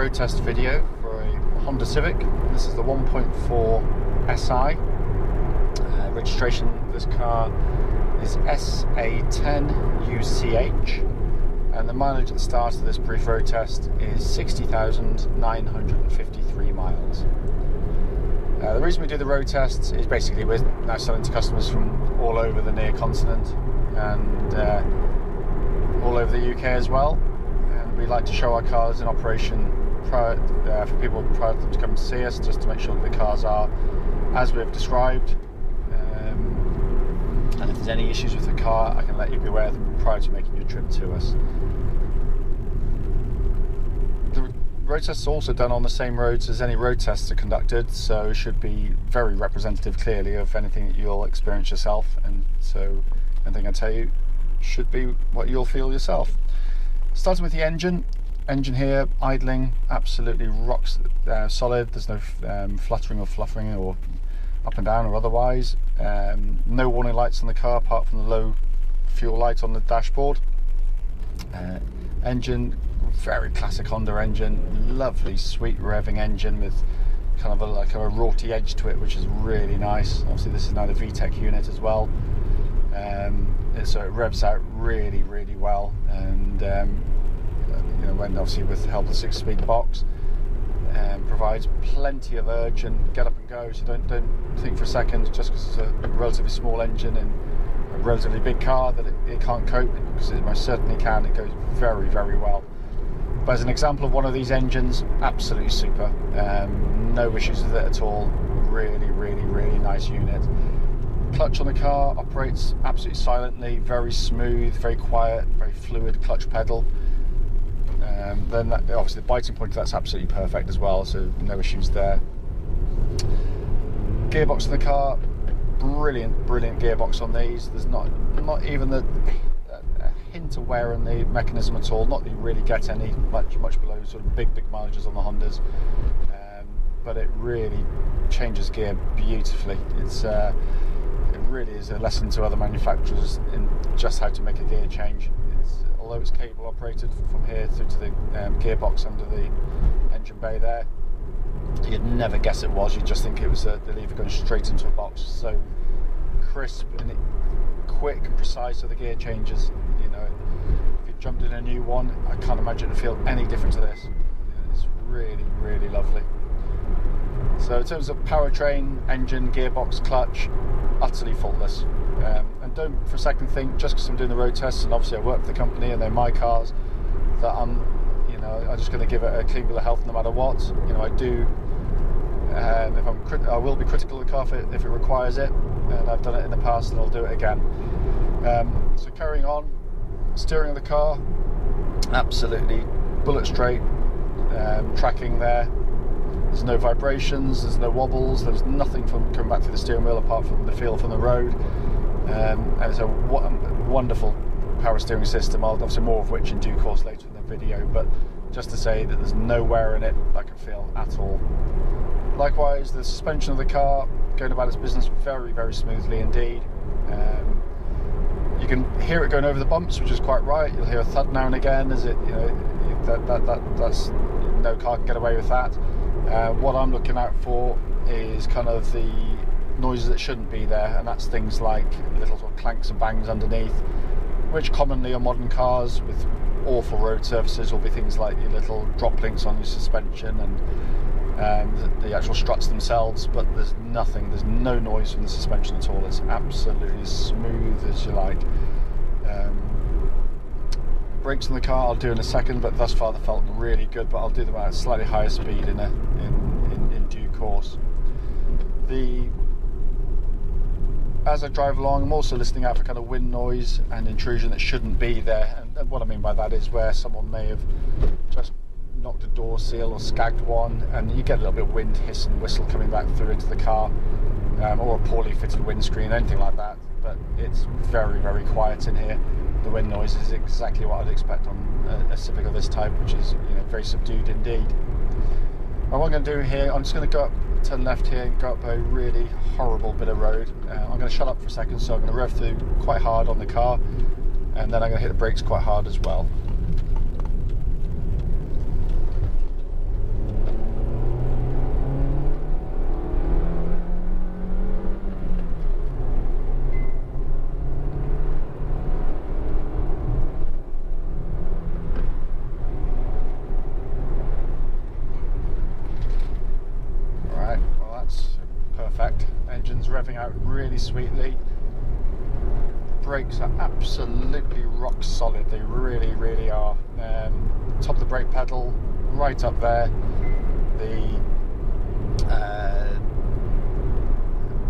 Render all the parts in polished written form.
road test video for a Honda Civic. This is the 1.4 SI. Registration of this car is SA10YCH, and the mileage at the start of this brief road test is 60,953 miles. The reason we do the road tests is basically we're now selling to customers from all over the near continent and all over the UK as well. We like to show our cars in operation for people prior to them to come and see us, just to make sure that the cars are as we've described. And if there's any issues with the car, I can let you be aware of them prior to making your trip to us. The road tests are also done on the same roads as any road tests are conducted, so it should be very representative clearly of anything that you'll experience yourself, and so anything I tell you should be what you'll feel yourself. Starting with the engine here, idling absolutely rocks solid. There's no fluttering or fluffing or up and down or otherwise. No warning lights on the car apart from the low fuel light on the dashboard. Engine, very classic Honda engine, lovely sweet revving engine with kind of like a rorty edge to it, which is really nice. Obviously this is now the VTEC unit as well. So it revs out really well, and you know, when obviously with the help of the 6-speed box, provides plenty of urge and get up and go. So don't think for a second just because it's a relatively small engine in a relatively big car that it can't cope, because it most certainly can. It goes very well. But as an example of one of these engines, absolutely super. No issues with it at all. Really nice unit. Clutch on the car operates absolutely silently, very smooth, very quiet, very fluid clutch pedal. Then obviously the biting point of that's absolutely perfect as well, so no issues there. Gearbox in the car, brilliant gearbox on these. There's not even a hint of wear in the mechanism at all. Not that you really get any much below sort of big mileages on the Hondas, but it really changes gear beautifully. It really is a lesson to other manufacturers in just how to make a gear change. Although it's cable operated from here through to the gearbox under the engine bay there, you'd never guess it was. You'd just think it was the lever going straight into a box. So crisp and quick and precise are the gear changes. You know, if you jumped in a new one, I can't imagine it feel any different to this. It's really lovely. So in terms of powertrain, engine, gearbox, clutch, utterly faultless. And don't for a second think just because I'm doing the road tests and obviously I work for the company and they're my cars that I'm just going to give it a clean bill of health no matter what. You know, I do. I will be critical of the car if it requires it, and I've done it in the past and I'll do it again. So carrying on, steering of the car, absolutely bullet straight. Tracking there. There's no vibrations, there's no wobbles, there's nothing from coming back through the steering wheel apart from the feel from the road. And it's a wonderful power steering system, obviously more of which in due course later in the video, but just to say that there's no wear in it I can feel at all. Likewise, the suspension of the car going about its business very smoothly indeed. You can hear it going over the bumps, which is quite right. You'll hear a thud now and again, as it, you know, that's no car can get away with that. What I'm looking out for is kind of the noises that shouldn't be there, and that's things like little sort of clanks and bangs underneath, which commonly on modern cars with awful road surfaces will be things like your little drop links on your suspension and the actual struts themselves, but there's no noise from the suspension at all. It's absolutely smooth as you like. Brakes on the car I'll do in a second, but thus far they felt really good, but I'll do them at a slightly higher speed in due course. As I drive along, I'm also listening out for kind of wind noise and intrusion that shouldn't be there, and what I mean by that is where someone may have just knocked a door seal or skagged one, and you get a little bit of wind, hiss and whistle coming back through into the car, or a poorly fitted windscreen, anything like that. But it's very quiet in here. The wind noise is exactly what I'd expect on a Civic of this type, which is, you know, very subdued indeed. What I'm going to do here, I'm just going to go up, turn left here and go up a really horrible bit of road. I'm going to shut up for a second, so I'm going to rev through quite hard on the car, and then I'm going to hit the brakes quite hard as well. out really sweetly. Brakes are absolutely rock solid. They really, really are. Top of the brake pedal, right up there. The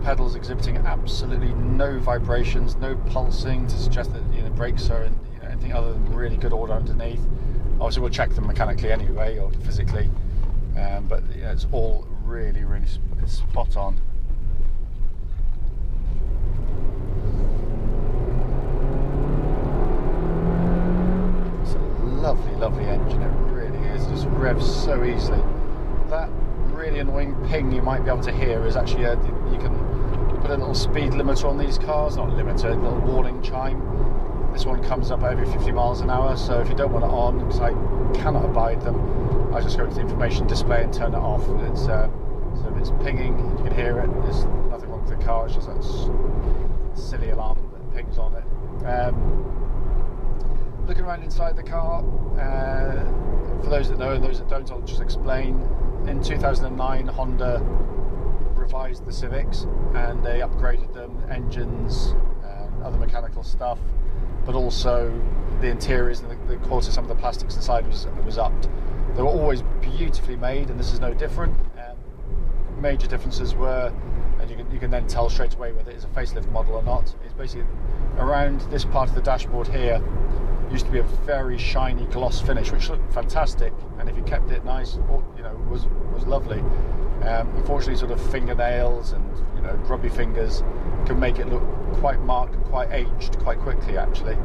pedals exhibiting absolutely no vibrations, no pulsing to suggest that brakes are in anything other than really good order underneath. Obviously, we'll check them mechanically anyway or physically, but it's all really, really spot on. Lovely, lovely engine, it really is. Just revs so easily. That really annoying ping you might be able to hear is actually you can put a little speed limiter on these cars, not limiter, a little warning chime. This one comes up every 50 miles an hour, so if you don't want it on, because I cannot abide them, I just go into the information display and turn it off. It's so if it's pinging, you can hear it. There's nothing wrong with the car. It's just that silly alarm that pings on it. Looking around inside the car, for those that know and those that don't, I'll just explain. In 2009, Honda revised the Civics and they upgraded them, engines, other mechanical stuff, but also the interiors and the quality of some of the plastics inside was upped. They were always beautifully made, and this is no different. Major differences were, and you can then tell straight away whether it's a facelift model or not. It's basically around this part of the dashboard here. Used to be a very shiny gloss finish, which looked fantastic, and if you kept it nice, was lovely. Unfortunately, sort of fingernails and grubby fingers can make it look quite marked and quite aged quite quickly, actually.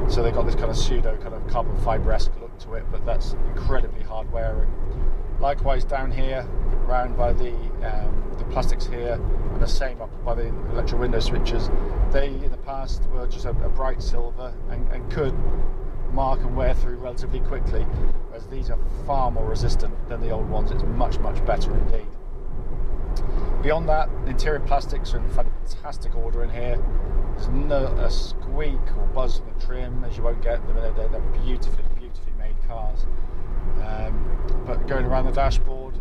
So they got this kind of pseudo kind of carbon fibre-esque look to it, but that's incredibly hard wearing. Likewise down here, around by the plastics here, and the same up by the electric window switches. They in the past were just a bright silver and could mark and wear through relatively quickly, whereas these are far more resistant than the old ones. It's much, much better indeed. Beyond that, the interior plastics are in fantastic order in here. There's no a squeak or buzz on the trim, as you won't get them. They're beautifully, beautifully made cars. But going around the dashboard,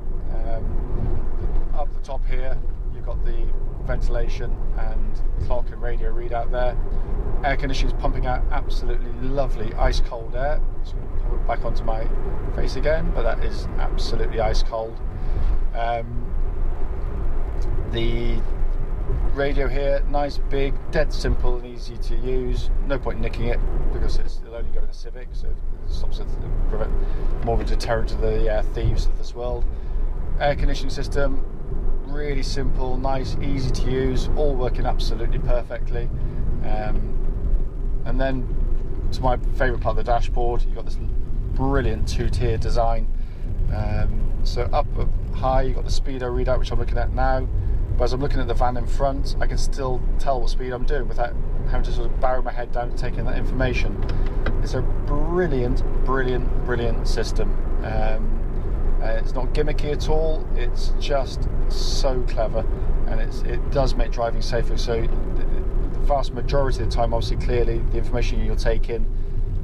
up the top here, you've got the ventilation and clock and radio readout there. Air conditioning is pumping out absolutely lovely ice cold air. Just going to put it back onto my face again, but that is absolutely ice cold. The radio here, nice, big, dead simple and easy to use. No point nicking it because it'll only go in a Civic, so it stops it, prevent more of a deterrent to the thieves of this world. Air conditioning system, really simple, nice, easy to use, all working absolutely perfectly. And then to my favourite part of the dashboard, you've got this brilliant two-tier design. So up high, you've got the speedo readout, which I'm looking at now. But as I'm looking at the van in front, I can still tell what speed I'm doing without having to sort of barrow my head down to take in that information. It's a brilliant, brilliant, brilliant system. It's not gimmicky at all. It's just so clever, and it does make driving safer. So the vast majority of the time, obviously, clearly, the information you'll take in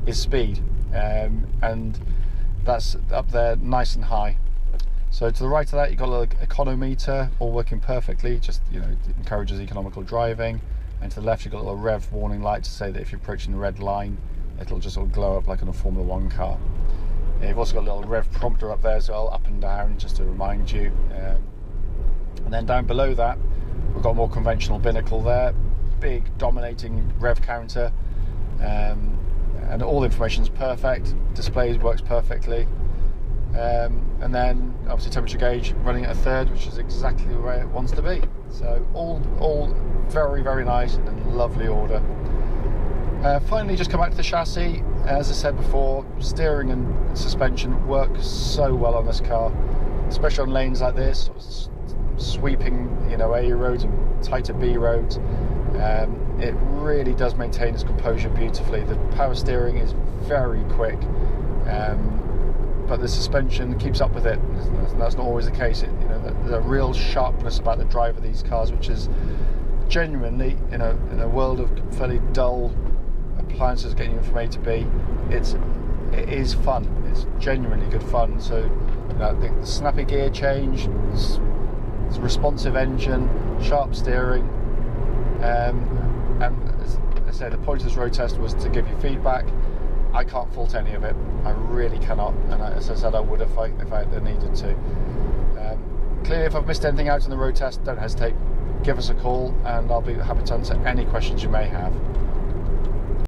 is speed, and that's up there nice and high. So to the right of that, you've got a little econometer, all working perfectly, just it encourages economical driving. And to the left, you've got a little Rev Warning light to say that if you're approaching the red line, it'll just sort of glow up like on a Formula 1 car. You've also got a little Rev prompter up there as well, up and down, just to remind you. And then down below that, we've got a more conventional binnacle there, big dominating Rev counter, and all the information's perfect. Display works perfectly. And then obviously temperature gauge running at a third, which is exactly where it wants to be. So all very, very nice and in lovely order. Finally, just come back to the chassis. As I said before, steering and suspension work so well on this car, especially on lanes like this, sort of sweeping A roads and tighter B roads. It really does maintain its composure beautifully. The power steering is very quick. But the suspension keeps up with it. That's not always the case. There's a real sharpness about the drive of these cars, which is genuinely, in a world of fairly dull appliances getting you from A to B, it is fun. It's genuinely good fun. So I think the snappy gear change, it's responsive engine, sharp steering, And as I say, the point of this road test was to give you feedback. I can't fault any of it. I really cannot. And as I said, I would if I needed to. Clearly, if I've missed anything out in the road test, don't hesitate. Give us a call, and I'll be happy to answer any questions you may have.